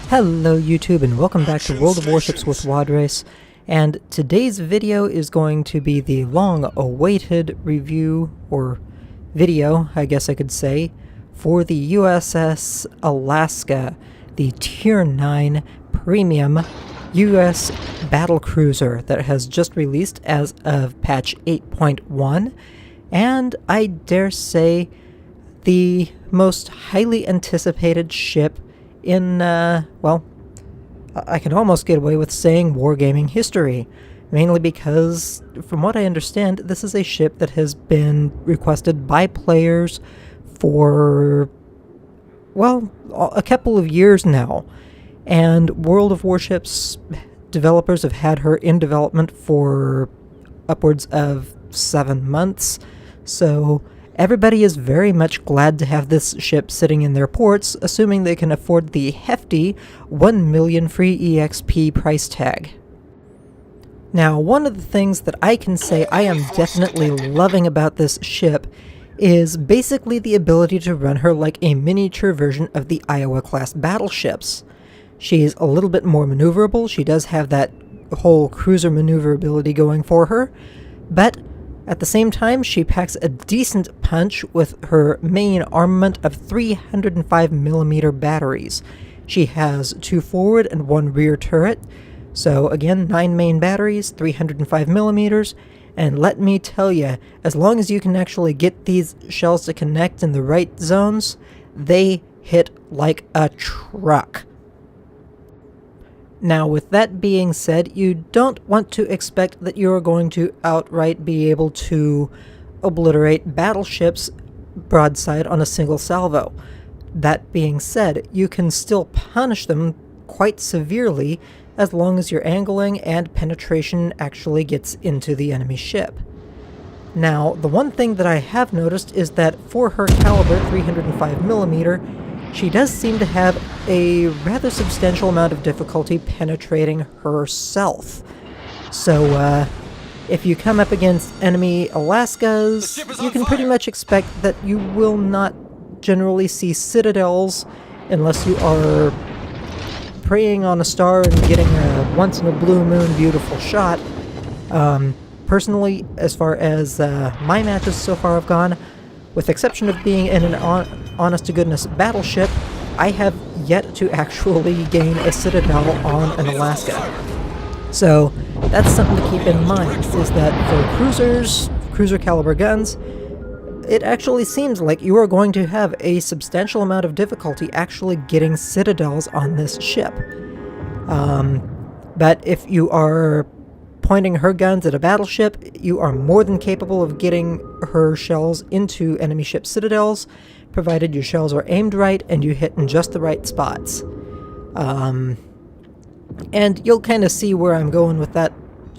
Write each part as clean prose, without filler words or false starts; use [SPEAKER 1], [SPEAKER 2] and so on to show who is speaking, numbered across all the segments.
[SPEAKER 1] Hello YouTube and welcome back to World of Warships with Wadres, and today's video is going to be the long-awaited review, or video I guess I could say, for the USS Alaska, the Tier 9 Premium US Battlecruiser that has just released as of patch 8.1, and I dare say the most highly anticipated ship in, well, I can almost get away with saying wargaming history, mainly because, from what I understand, this is a ship that has been requested by players for, well, a couple of years now, and World of Warships developers have had her in development for upwards of 7 months, so everybody is very much glad to have this ship sitting in their ports, assuming they can afford the hefty 1 million free EXP price tag. Now, one of the things that I can say I am definitely loving about this ship is basically the ability to run her like a miniature version of the Iowa-class battleships. She's a little bit more maneuverable, she does have that whole cruiser maneuverability going for her, but at the same time, she packs a decent punch with her main armament of 305mm batteries. She has 2 forward and 1 rear turret, so again, 9 main batteries, 305mm, and let me tell you, as long as you can actually get these shells to connect in the right zones, they hit like a truck. Now, with that being said, you don't want to expect that you're going to outright be able to obliterate battleships broadside on a single salvo. That being said, you can still punish them quite severely as long as your angling and penetration actually gets into the enemy ship. Now, the one thing that I have noticed is that for her caliber, 305mm, she does seem to have a rather substantial amount of difficulty penetrating herself. So, if you come up against enemy Alaskas, you can pretty much expect that you will not generally see citadels unless you are preying on a star and getting a once-in-a-blue-moon beautiful shot. Personally, as far as my matches so far have gone, with the exception of being in an honest-to-goodness battleship, I have yet to actually gain a citadel on an Alaska. So that's something to keep in mind, is that for cruisers, cruiser-caliber guns, it actually seems like you are going to have a substantial amount of difficulty actually getting citadels on this ship. But if you are pointing her guns at a battleship, you are more than capable of getting her shells into enemy ship citadels, provided your shells are aimed right and you hit in just the right spots. And you'll kind of see where I'm going with that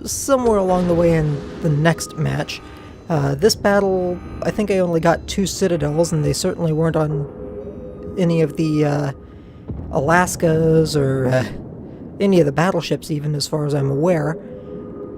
[SPEAKER 1] somewhere along the way in the next match. This battle, I think I only got 2 citadels, and they certainly weren't on any of the Alaskas or any of the battleships even, as far as I'm aware.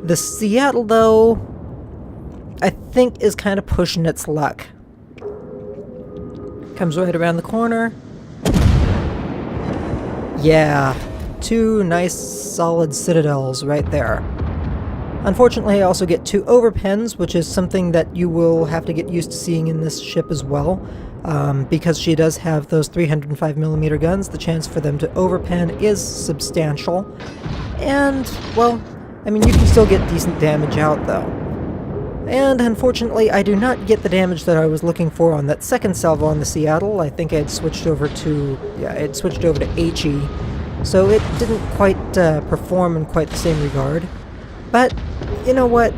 [SPEAKER 1] The Seattle, though, I think is kind of pushing its luck. Comes right around the corner. Yeah, 2 nice solid citadels right there. Unfortunately, I also get 2 overpens, which is something that you will have to get used to seeing in this ship as well. Because she does have those 305mm guns, the chance for them to overpen is substantial. And, well, I mean, you can still get decent damage out, though. And unfortunately, I do not get the damage that I was looking for on that second salvo on the Seattle. I think I had switched over to, HE, so it didn't quite perform in quite the same regard. But, you know what?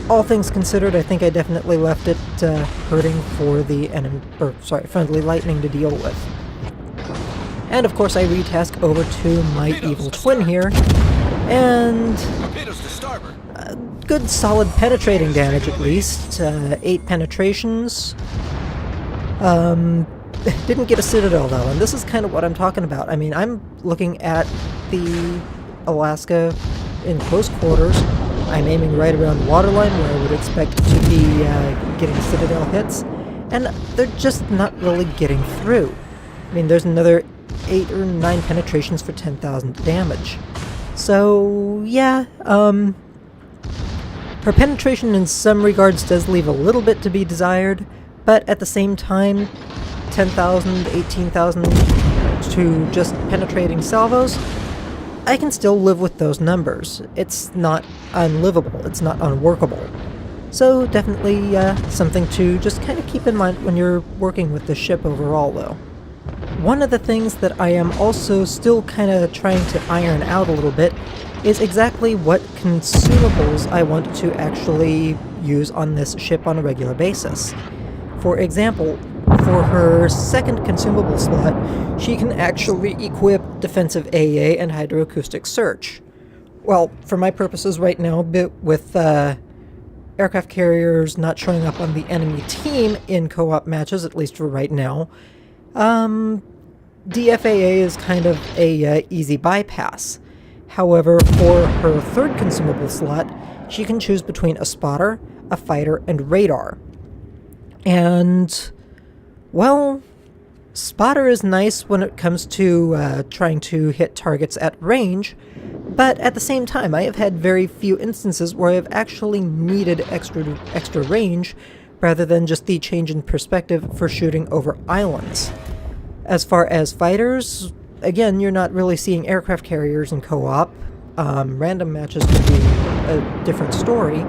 [SPEAKER 1] All things considered, I think I definitely left it hurting for the friendly lightning to deal with. And of course, I retask over to my evil twin here, and good solid penetrating damage at least, 8 penetrations. Didn't get a citadel though, and this is kind of what I'm talking about. I mean, I'm looking at the Alaska in close quarters. I'm aiming right around the waterline where I would expect to be getting citadel hits, and they're just not really getting through. I mean, there's another 8 or 9 penetrations for 10,000 damage. So, yeah, her penetration in some regards does leave a little bit to be desired, but at the same time, 10,000, 18,000 to just penetrating salvos, I can still live with those numbers. It's not unlivable, it's not unworkable. So definitely something to just kind of keep in mind when you're working with the ship overall, though. One of the things that I am also still kind of trying to iron out a little bit is exactly what consumables I want to actually use on this ship on a regular basis. For example, for her second consumable slot, she can actually equip Defensive AA and Hydroacoustic Search. Well, for my purposes right now, with aircraft carriers not showing up on the enemy team in co-op matches, at least for right now, DFAA is kind of a easy bypass. However, for her third consumable slot, she can choose between a spotter, a fighter, and radar. And, well, spotter is nice when it comes to trying to hit targets at range, but at the same time, I have had very few instances where I have actually needed extra range rather than just the change in perspective for shooting over islands. As far as fighters, again, you're not really seeing aircraft carriers in co-op. Random matches could be a different story,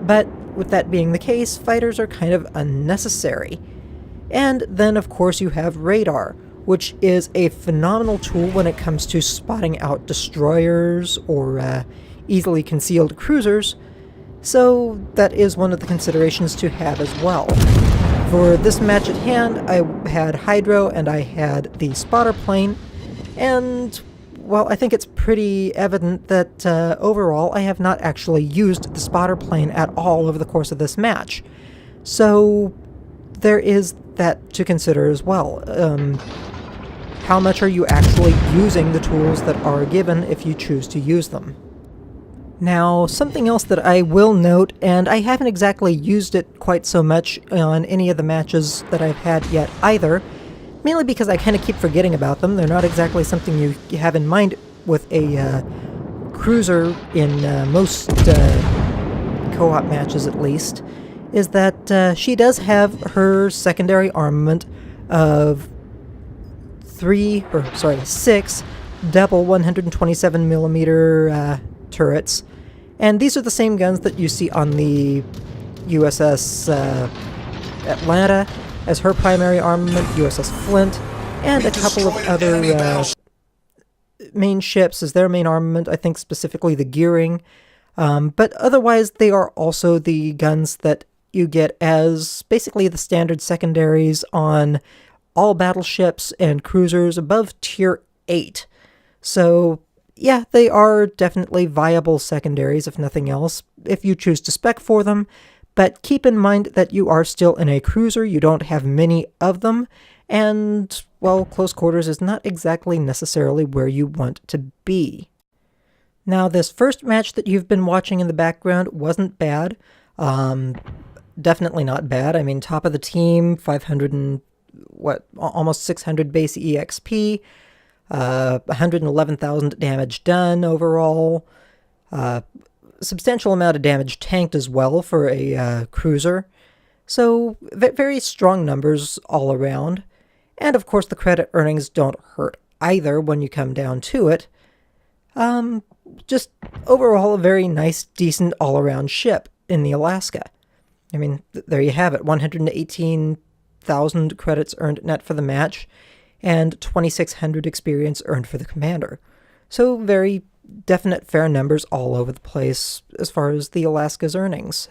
[SPEAKER 1] but with that being the case, fighters are kind of unnecessary. And then, of course, you have radar, which is a phenomenal tool when it comes to spotting out destroyers or easily concealed cruisers, so that is one of the considerations to have as well. For this match at hand, I had Hydro and I had the spotter plane, and, well, I think it's pretty evident that overall I have not actually used the spotter plane at all over the course of this match. So there is that to consider as well. How much are you actually using the tools that are given if you choose to use them? Now, something else that I will note, and I haven't exactly used it quite so much on any of the matches that I've had yet either, mainly because I kind of keep forgetting about them. They're not exactly something you have in mind with a cruiser in most co-op matches at least, is that she does have her secondary armament of 6 double 127mm turrets, and these are the same guns that you see on the USS Atlanta as her primary armament, USS Flint, and a couple of other main ships as their main armament, I think specifically the gearing, but otherwise they are also the guns that you get as basically the standard secondaries on all battleships and cruisers above Tier 8. So, yeah, they are definitely viable secondaries, if nothing else, if you choose to spec for them, but keep in mind that you are still in a cruiser, you don't have many of them, and, well, close quarters is not exactly necessarily where you want to be. Now, this first match that you've been watching in the background wasn't bad. Definitely not bad. I mean, top of the team, 500 and, almost 600 base EXP, 111,000 damage done overall, substantial amount of damage tanked as well for a cruiser, so very strong numbers all around, and of course the credit earnings don't hurt either when you come down to it. Just overall a very nice, decent all-around ship in the Alaska. I mean, there you have it, 118,000 credits earned net for the match, and 2,600 experience earned for the commander. So very definite fair numbers all over the place as far as the Alaska's earnings.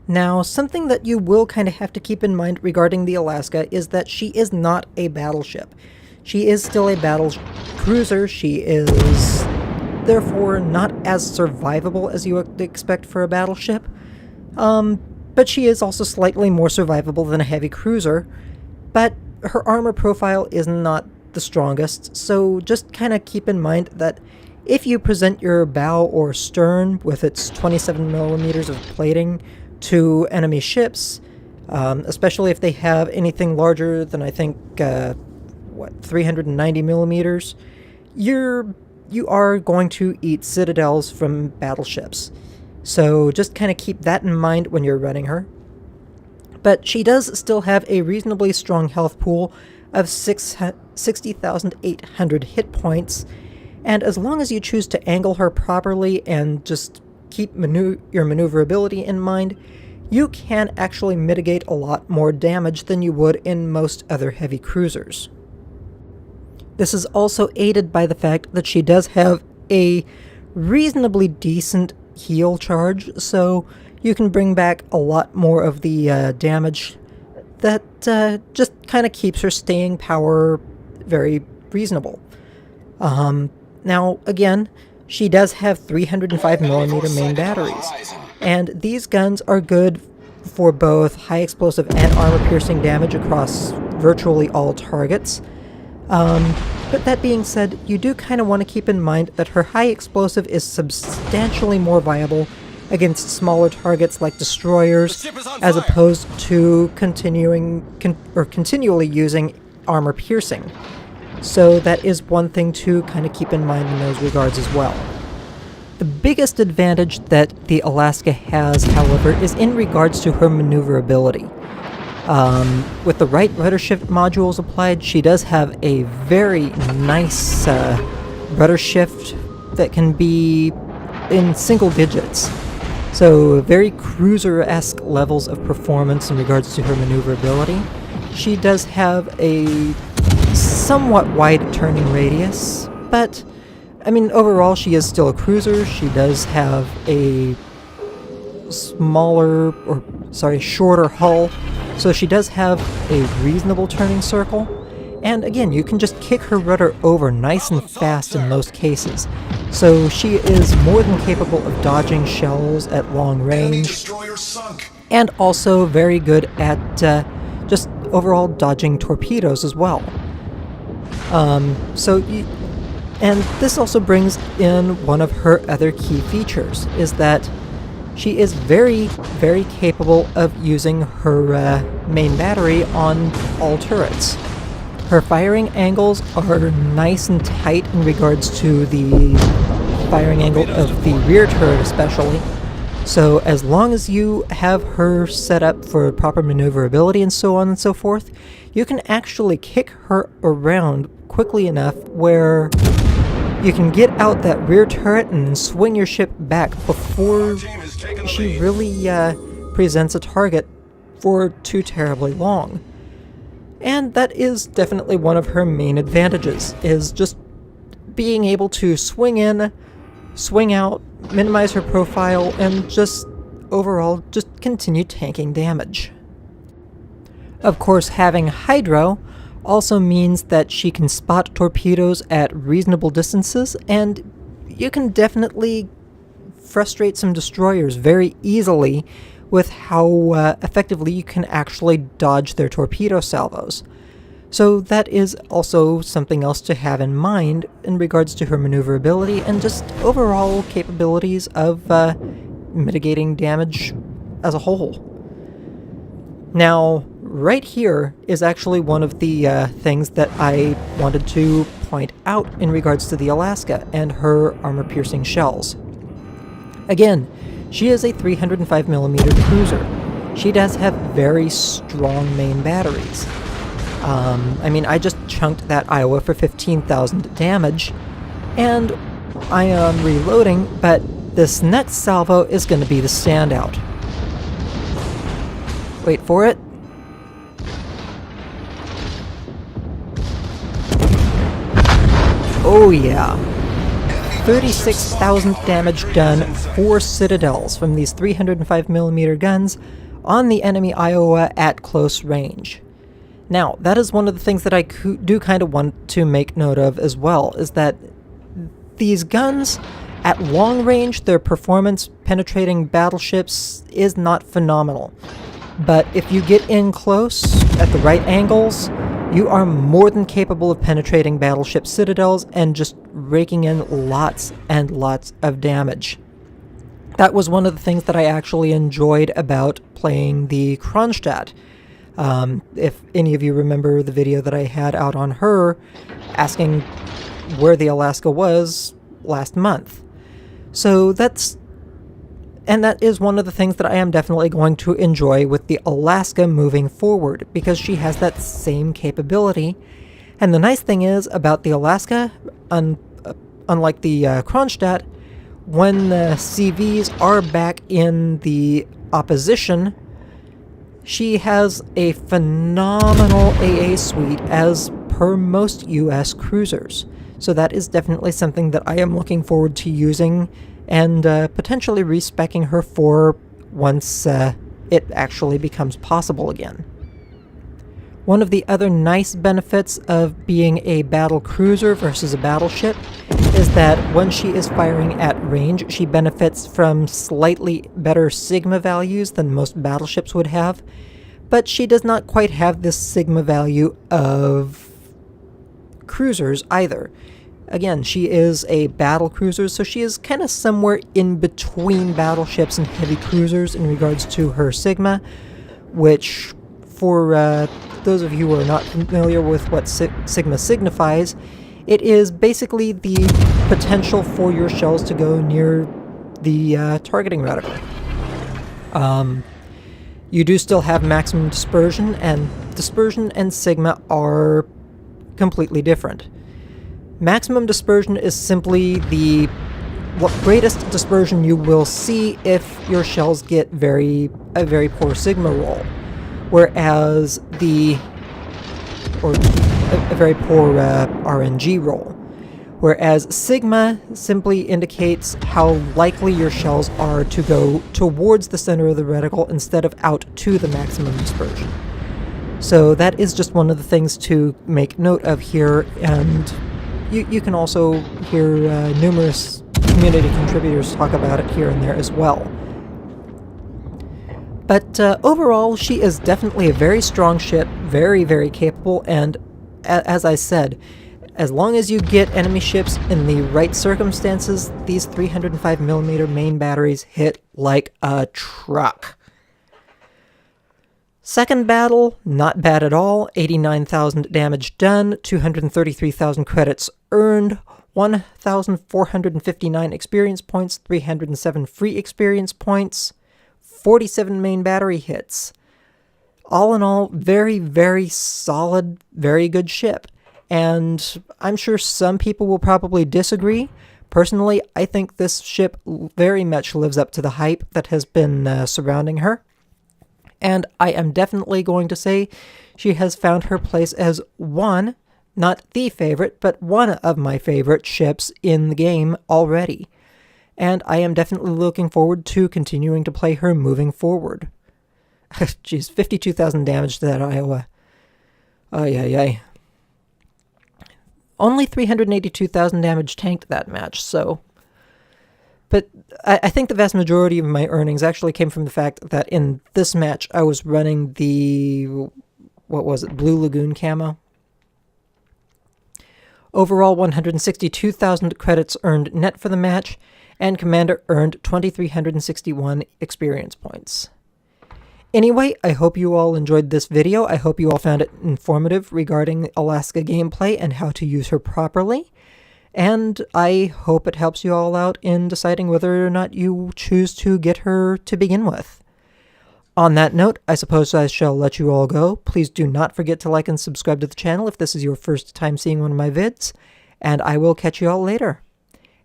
[SPEAKER 1] Now, something that you will kind of have to keep in mind regarding the Alaska is that she is not a battleship. She is still a battle cruiser. She is therefore not as survivable as you would expect for a battleship. But she is also slightly more survivable than a heavy cruiser, but her armor profile is not the strongest, so just kind of keep in mind that if you present your bow or stern with its 27mm of plating to enemy ships, especially if they have anything larger than I think, what, 390 millimeters, you are going to eat citadels from battleships. So just kind of keep that in mind when you're running her. But she does still have a reasonably strong health pool of 60,800 hit points, and as long as you choose to angle her properly and just keep your maneuverability in mind, you can actually mitigate a lot more damage than you would in most other heavy cruisers. This is also aided by the fact that she does have a reasonably decent heal charge, so you can bring back a lot more of the damage that just kind of keeps her staying power very reasonable. Now, again, she does have 305mm main batteries, and these guns are good for both high explosive and armor-piercing damage across virtually all targets. But that being said, you do kind of want to keep in mind that her high explosive is substantially more viable against smaller targets like destroyers, as opposed to continually using armor piercing. So that is one thing to kind of keep in mind in those regards as well. The biggest advantage that the Alaska has, however, is in regards to her maneuverability. With the right rudder shift modules applied, she does have a very nice rudder shift that can be in single digits. So very cruiser-esque levels of performance in regards to her maneuverability. She does have a somewhat wide turning radius, but I mean, overall she is still a cruiser. She does have a shorter hull, so she does have a reasonable turning circle. And again, you can just kick her rudder over nice and fast in most cases. So she is more than capable of dodging shells at long range, and also very good at just overall dodging torpedoes as well. And this also brings in one of her other key features, is that she is very, very capable of using her main battery on all turrets. Her firing angles are nice and tight in regards to the firing angle of the rear turret especially. So as long as you have her set up for proper maneuverability and so on and so forth, you can actually kick her around quickly enough where you can get out that rear turret and swing your ship back before she really presents a target for too terribly long. And that is definitely one of her main advantages, is just being able to swing in, swing out, minimize her profile, and just overall just continue tanking damage. Of course, having Hydro also means that she can spot torpedoes at reasonable distances, and you can definitely frustrate some destroyers very easily with how effectively you can actually dodge their torpedo salvos. So that is also something else to have in mind in regards to her maneuverability and just overall capabilities of mitigating damage as a whole. Now, right here is actually one of the things that I wanted to point out in regards to the Alaska and her armor-piercing shells. Again, she is a 305mm cruiser. She does have very strong main batteries. I mean, I just chunked that Iowa for 15,000 damage, and I am reloading, but this next salvo is going to be the standout. Wait for it. Oh yeah. 36,000 damage done, 4 citadels from these 305mm guns on the enemy Iowa at close range. Now, that is one of the things that I do kind of want to make note of as well, is that these guns, at long range, their performance penetrating battleships is not phenomenal. But if you get in close, at the right angles, you are more than capable of penetrating battleship citadels and just raking in lots and lots of damage. That was one of the things that I actually enjoyed about playing the Kronstadt. If any of you remember the video that I had out on her asking where the Alaska was last month. So that is one of the things that I am definitely going to enjoy with the Alaska moving forward, because she has that same capability. And the nice thing is about the Alaska, unlike the Kronstadt, when the CVs are back in the opposition, she has a phenomenal AA suite as per most US cruisers. So that is definitely something that I am looking forward to using and potentially respeccing her for once it actually becomes possible again. One of the other nice benefits of being a battle cruiser versus a battleship is that when she is firing at range, she benefits from slightly better sigma values than most battleships would have, but she does not quite have this sigma value of cruisers either. Again, she is a battle cruiser, so she is kind of somewhere in between battleships and heavy cruisers in regards to her sigma, which, for those of you who are not familiar with what sigma signifies, it is basically the potential for your shells to go near the targeting reticle. You do still have maximum dispersion and sigma are completely different. Maximum dispersion is simply the greatest dispersion you will see if your shells get a very poor sigma roll, whereas a very poor RNG roll. Whereas sigma simply indicates how likely your shells are to go towards the center of the reticle instead of out to the maximum dispersion. So that is just one of the things to make note of here, and you can also hear numerous community contributors talk about it here and there as well. But overall, she is definitely a very strong ship, very, very capable, and as I said, as long as you get enemy ships in the right circumstances, these 305mm main batteries hit like a truck. Second battle, not bad at all. 89,000 damage done, 233,000 credits earned, 1,459 experience points, 307 free experience points, 47 main battery hits. All in all, very, very solid, very good ship. And I'm sure some people will probably disagree. Personally, I think this ship very much lives up to the hype that has been surrounding her. And I am definitely going to say she has found her place as one, not the favorite, but one of my favorite ships in the game already. And I am definitely looking forward to continuing to play her moving forward. Jeez, 52,000 damage to that Iowa. Ay. Only 382,000 damage tanked that match, so... But I think the vast majority of my earnings actually came from the fact that in this match I was running the, Blue Lagoon camo. Overall, 162,000 credits earned net for the match, and Commander earned 2,361 experience points. Anyway, I hope you all enjoyed this video. I hope you all found it informative regarding Alaska gameplay and how to use her properly. And I hope it helps you all out in deciding whether or not you choose to get her to begin with. On that note, I suppose I shall let you all go. Please do not forget to like and subscribe to the channel if this is your first time seeing one of my vids, and I will catch you all later.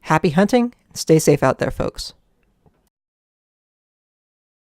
[SPEAKER 1] Happy hunting, and stay safe out there, folks.